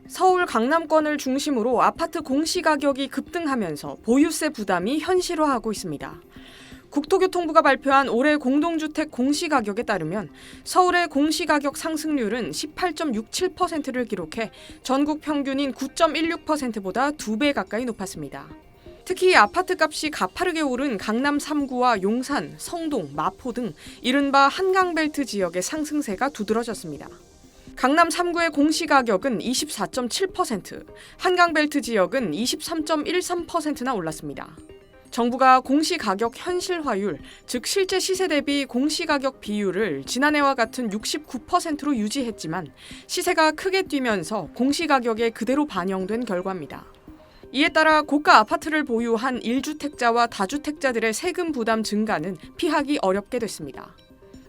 서울 강남권을 중심으로 아파트 공시가격이 급등하면서 보유세 부담이 현실화하고 있습니다. 국토교통부가 발표한 올해 공동주택 공시가격에 따르면 서울의 공시가격 상승률은 18.67%를 기록해 전국 평균인 9.16%보다 2배 가까이 높았습니다. 특히 아파트값이 가파르게 오른 강남 3구와 용산, 성동, 마포 등 이른바 한강벨트 지역의 상승세가 두드러졌습니다. 강남 3구의 공시가격은 24.7%, 한강벨트 지역은 23.13%나 올랐습니다. 정부가 공시가격 현실화율, 즉 실제 시세 대비 공시가격 비율을 지난해와 같은 69%로 유지했지만 시세가 크게 뛰면서 공시가격에 그대로 반영된 결과입니다. 이에 따라 고가 아파트를 보유한 1주택자와 다주택자들의 세금 부담 증가는 피하기 어렵게 됐습니다.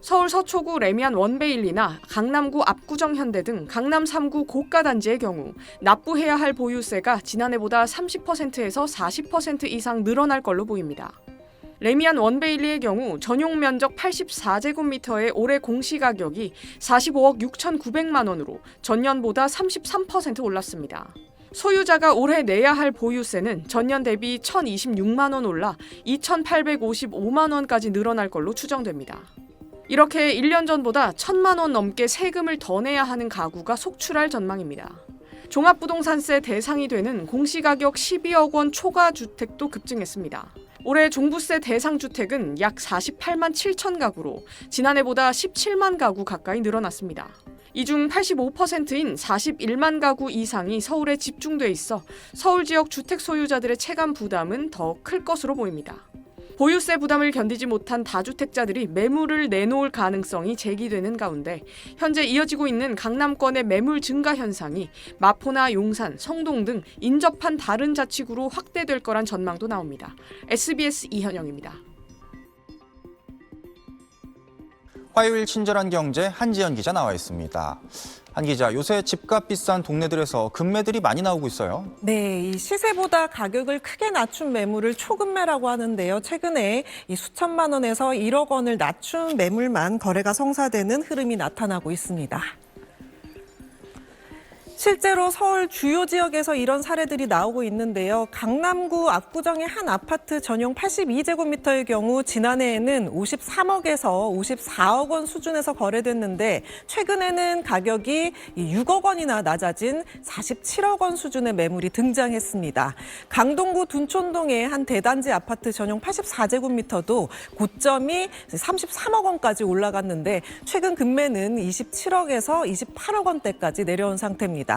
서울 서초구 레미안 원베일리나 강남구 압구정현대 등 강남 3구 고가 단지의 경우 납부해야 할 보유세가 지난해보다 30%에서 40% 이상 늘어날 걸로 보입니다. 레미안 원베일리의 경우 전용 면적 84제곱미터의 올해 공시가격이 45억 6,900만 원으로 전년보다 33% 올랐습니다. 소유자가 올해 내야 할 보유세는 전년 대비 1,026만 원 올라 2,855만 원까지 늘어날 걸로 추정됩니다. 이렇게 1년 전보다 1,000만 원 넘게 세금을 더 내야 하는 가구가 속출할 전망입니다. 종합부동산세 대상이 되는 공시가격 12억 원 초과 주택도 급증했습니다. 올해 종부세 대상 주택은 약 48만 7천 가구로 지난해보다 17만 가구 가까이 늘어났습니다. 이 중 85%인 41만 가구 이상이 서울에 집중돼 있어 서울 지역 주택 소유자들의 체감 부담은 더 클 것으로 보입니다. 보유세 부담을 견디지 못한 다주택자들이 매물을 내놓을 가능성이 제기되는 가운데 현재 이어지고 있는 강남권의 매물 증가 현상이 마포나 용산, 성동 등 인접한 다른 자치구로 확대될 거란 전망도 나옵니다. SBS 이현영입니다. 화요일 친절한 경제 한지연 기자 나와 있습니다. 한 기자, 요새 집값 비싼 동네들에서 급매들이 많이 나오고 있어요. 네, 이 시세보다 가격을 크게 낮춘 매물을 초급매라고 하는데요. 최근에 이 수천만 원에서 1억 원을 낮춘 매물만 거래가 성사되는 흐름이 나타나고 있습니다. 실제로 서울 주요 지역에서 이런 사례들이 나오고 있는데요. 강남구 압구정의 한 아파트 전용 82제곱미터의 경우 지난해에는 53억에서 54억 원 수준에서 거래됐는데 최근에는 가격이 6억 원이나 낮아진 47억 원 수준의 매물이 등장했습니다. 강동구 둔촌동의 한 대단지 아파트 전용 84제곱미터도 고점이 33억 원까지 올라갔는데 최근 금매는 27억에서 28억 원대까지 내려온 상태입니다.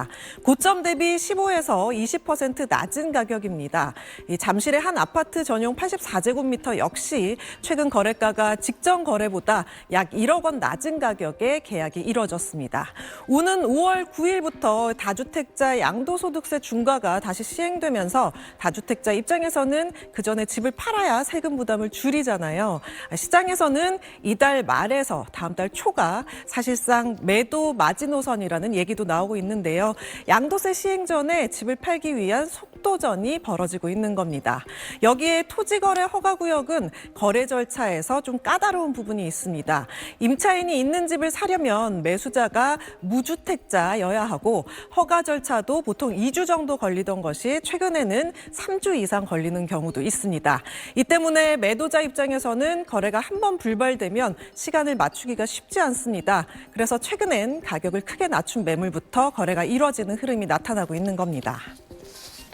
고점 대비 15에서 20% 낮은 가격입니다. 잠실의 한 아파트 전용 84제곱미터 역시 최근 거래가가 직전 거래보다 약 1억 원 낮은 가격에 계약이 이뤄졌습니다. 오는 5월 9일부터 다주택자 양도소득세 중과가 다시 시행되면서 다주택자 입장에서는 그전에 집을 팔아야 세금 부담을 줄이잖아요. 시장에서는 이달 말에서 다음 달 초가 사실상 매도 마지노선이라는 얘기도 나오고 있는데요. 양도세 시행 전에 집을 팔기 위한 속도전이 벌어지고 있는 겁니다. 여기에 토지거래 허가구역은 거래 절차에서 좀 까다로운 부분이 있습니다. 임차인이 있는 집을 사려면 매수자가 무주택자여야 하고 허가 절차도 보통 2주 정도 걸리던 것이 최근에는 3주 이상 걸리는 경우도 있습니다. 이 때문에 매도자 입장에서는 거래가 한 번 불발되면 시간을 맞추기가 쉽지 않습니다. 그래서 최근엔 가격을 크게 낮춘 매물부터 거래가 이뤄지는 흐름이 나타나고 있는 겁니다.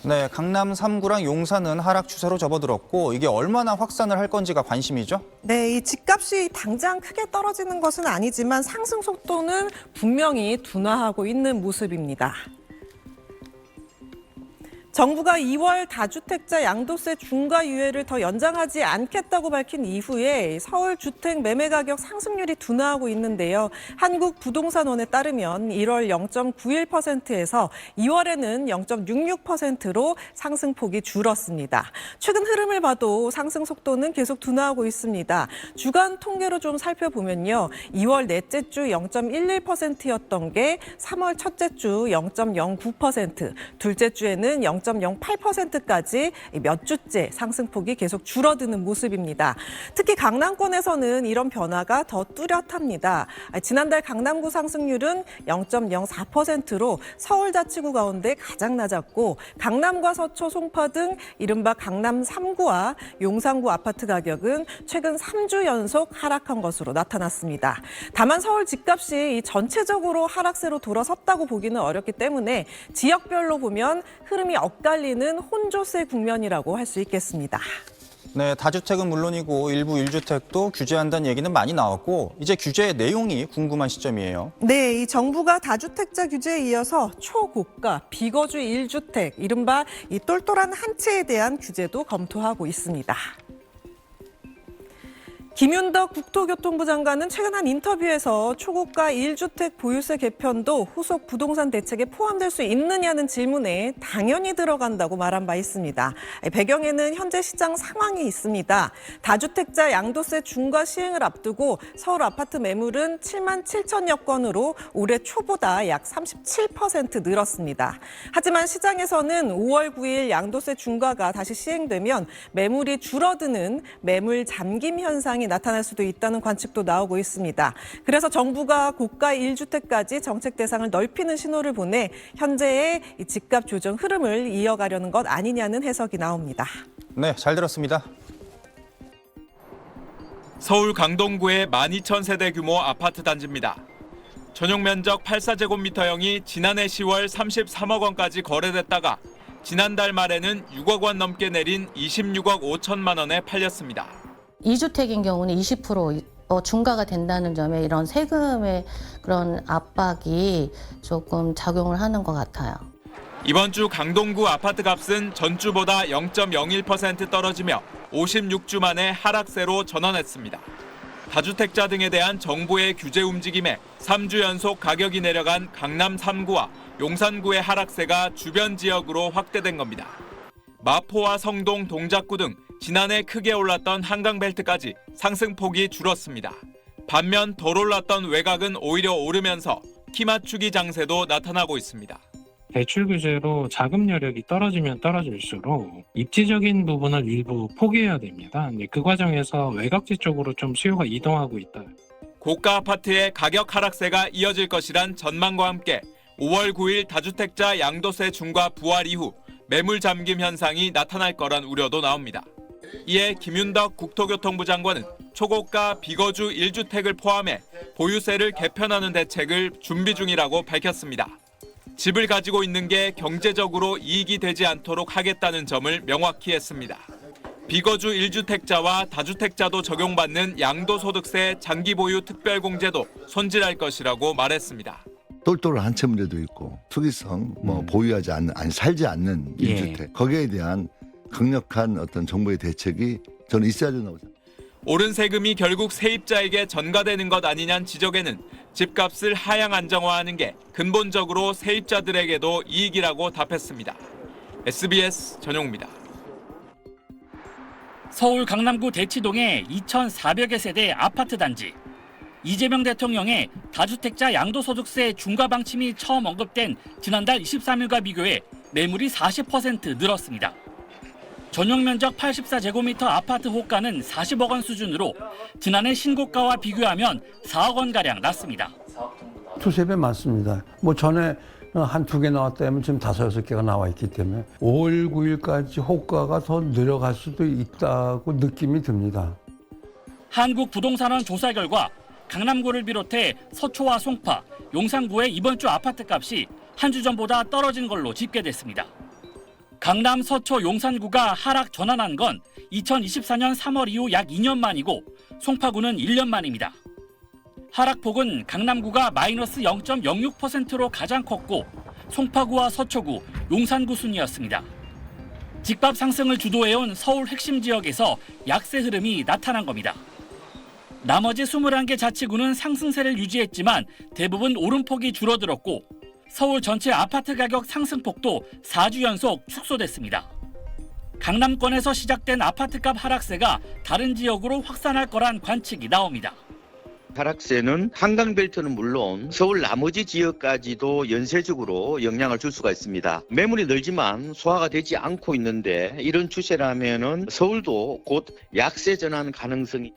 네, 강남 3구랑 용산은 하락 추세로 접어들었고 이게 얼마나 확산을 할 건지가 관심이죠? 네, 이 집값이 당장 크게 떨어지는 것은 아니지만 상승 속도는 분명히 둔화하고 있는 모습입니다. 정부가 2월 다주택자 양도세 중과 유예를 더 연장하지 않겠다고 밝힌 이후에 서울 주택 매매 가격 상승률이 둔화하고 있는데요. 한국부동산원에 따르면 1월 0.91%에서 2월에는 0.66%로 상승폭이 줄었습니다. 최근 흐름을 봐도 상승 속도는 계속 둔화하고 있습니다. 주간 통계로 좀 살펴보면요. 2월 넷째 주 0.11%였던 게 3월 첫째 주 0.09%, 둘째 주에는 0. 0.08%까지 몇 주째 상승폭이 계속 줄어드는 모습입니다. 특히 강남권에서는 이런 변화가 더 뚜렷합니다. 지난달 강남구 상승률은 0.04%로 서울자치구 가운데 가장 낮았고 강남과 서초, 송파 등 이른바 강남 3구와 용산구 아파트 가격은 최근 3주 연속 하락한 것으로 나타났습니다. 다만 서울 집값이 전체적으로 하락세로 돌아섰다고 보기는 어렵기 때문에 지역별로 보면 흐름이 엇갈리는 혼조세 국면이라고 할 수 있겠습니다. 네, 다주택은 물론이고 일부 1주택도 규제한다는 얘기는 많이 나왔고 이제 규제의 내용이 궁금한 시점이에요. 네, 이 정부가 다주택자 규제에 이어서 초고가 비거주 1주택, 이른바 이 똘똘한 한 채에 대한 규제도 검토하고 있습니다. 김윤덕 국토교통부 장관은 최근 한 인터뷰에서 초고가 1주택 보유세 개편도 후속 부동산 대책에 포함될 수 있느냐는 질문에 당연히 들어간다고 말한 바 있습니다. 배경에는 현재 시장 상황이 있습니다. 다주택자 양도세 중과 시행을 앞두고 서울 아파트 매물은 7만 7천여 건으로 올해 초보다 약 37% 늘었습니다. 하지만 시장에서는 5월 9일 양도세 중과가 다시 시행되면 매물이 줄어드는 매물 잠김 현상이 나타날 수도 있다는 관측도 나오고 있습니다. 그래서 정부가 고가 1주택까지 정책 대상을 넓히는 신호를 보내 현재의 집값 조정 흐름을 이어가려는 것 아니냐는 해석이 나옵니다. 네, 잘 들었습니다. 서울 강동구의 12,000세대 규모 아파트 단지입니다. 전용 면적 84제곱미터형이 지난해 10월 33억 원까지 거래됐다가 지난달 말에는 6억 원 넘게 내린 26억 5천만 원에 팔렸습니다. 2주택인 경우는 20% 중과가 된다는 점에 이런 세금의 그런 압박이 조금 작용을 하는 것 같아요. 이번 주 강동구 아파트 값은 전주보다 0.01% 떨어지며 56주 만에 하락세로 전환했습니다. 다주택자 등에 대한 정부의 규제 움직임에 3주 연속 가격이 내려간 강남 3구와 용산구의 하락세가 주변 지역으로 확대된 겁니다. 마포와 성동, 동작구 등 지난해 크게 올랐던 한강벨트까지 상승폭이 줄었습니다. 반면 덜 올랐던 외곽은 오히려 오르면서 키 맞추기 장세도 나타나고 있습니다. 대출 규제로 자금 여력이 떨어지면 떨어질수록 입지적인 부분을 일부 포기해야 됩니다. 그 과정에서 외곽지 쪽으로 좀 수요가 이동하고 있다. 고가 아파트의 가격 하락세가 이어질 것이란 전망과 함께 5월 9일 다주택자 양도세 중과 부활 이후 매물 잠김 현상이 나타날 거란 우려도 나옵니다. 이에 김윤덕 국토교통부 장관은 초고가 비거주 1주택을 포함해 보유세를 개편하는 대책을 준비 중이라고 밝혔습니다. 집을 가지고 있는 게 경제적으로 이익이 되지 않도록 하겠다는 점을 명확히 했습니다. 비거주 1주택자와 다주택자도 적용받는 양도소득세 장기 보유 특별공제도 손질할 것이라고 말했습니다. 똘똘한 한 채 문제도 있고 투기성 보유하지 않는 살지 않는 1주택 거기에 대한 강력한 어떤 정부의 대책이 저는 있어야 된다고 생각합니다. 오른 세금이 결국 세입자에게 전가되는 것 아니냐는 지적에는 집값을 하향 안정화하는 게 근본적으로 세입자들에게도 이익이라고 답했습니다. SBS 전용입니다. 서울 강남구 대치동의 2,400여 세대 아파트 단지. 이재명 대통령의 다주택자 양도소득세 중과 방침이 처음 언급된 지난달 23일과 비교해 매물이 40% 늘었습니다. 전용 면적 84제곱미터 아파트 호가는 40억 원 수준으로 지난해 신고가와 비교하면 4억 원가량 낮습니다. 두세 배 많습니다. 전에 한두 개 나왔다면 지금 5, 6개가 나와 있기 때문에 5월 9일까지 호가가 더 늘어갈 수도 있다고 느낌이 듭니다. 한국부동산원 조사 결과 강남구를 비롯해 서초와 송파, 용산구의 이번 주 아파트 값이 한 주 전보다 떨어진 걸로 집계됐습니다. 강남, 서초, 용산구가 하락 전환한 건 2024년 3월 이후 약 2년 만이고 송파구는 1년 만입니다. 하락폭은 강남구가 마이너스 0.06%로 가장 컸고 송파구와 서초구, 용산구 순이었습니다. 집값 상승을 주도해온 서울 핵심 지역에서 약세 흐름이 나타난 겁니다. 나머지 21개 자치구는 상승세를 유지했지만 대부분 오름폭이 줄어들었고 서울 전체 아파트 가격 상승폭도 4주 연속 축소됐습니다. 강남권에서 시작된 아파트값 하락세가 다른 지역으로 확산할 거란 관측이 나옵니다. 하락세는 한강벨트는 물론 서울 나머지 지역까지도 연쇄적으로 영향을 줄 수가 있습니다. 매물이 늘지만 소화가 되지 않고 있는데 이런 추세라면은 서울도 곧 약세 전환 가능성이.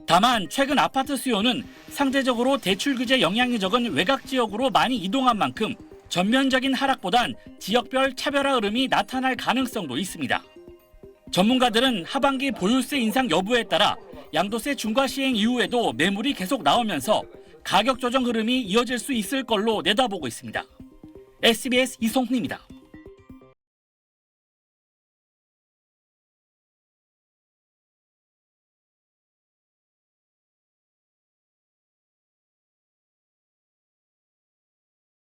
다만 최근 아파트 수요는 상대적으로 대출 규제 영향이 적은 외곽 지역으로 많이 이동한 만큼 전면적인 하락보단 지역별 차별화 흐름이 나타날 가능성도 있습니다. 전문가들은 하반기 보유세 인상 여부에 따라 양도세 중과 시행 이후에도 매물이 계속 나오면서 가격 조정 흐름이 이어질 수 있을 걸로 내다보고 있습니다. SBS 이송훈입니다.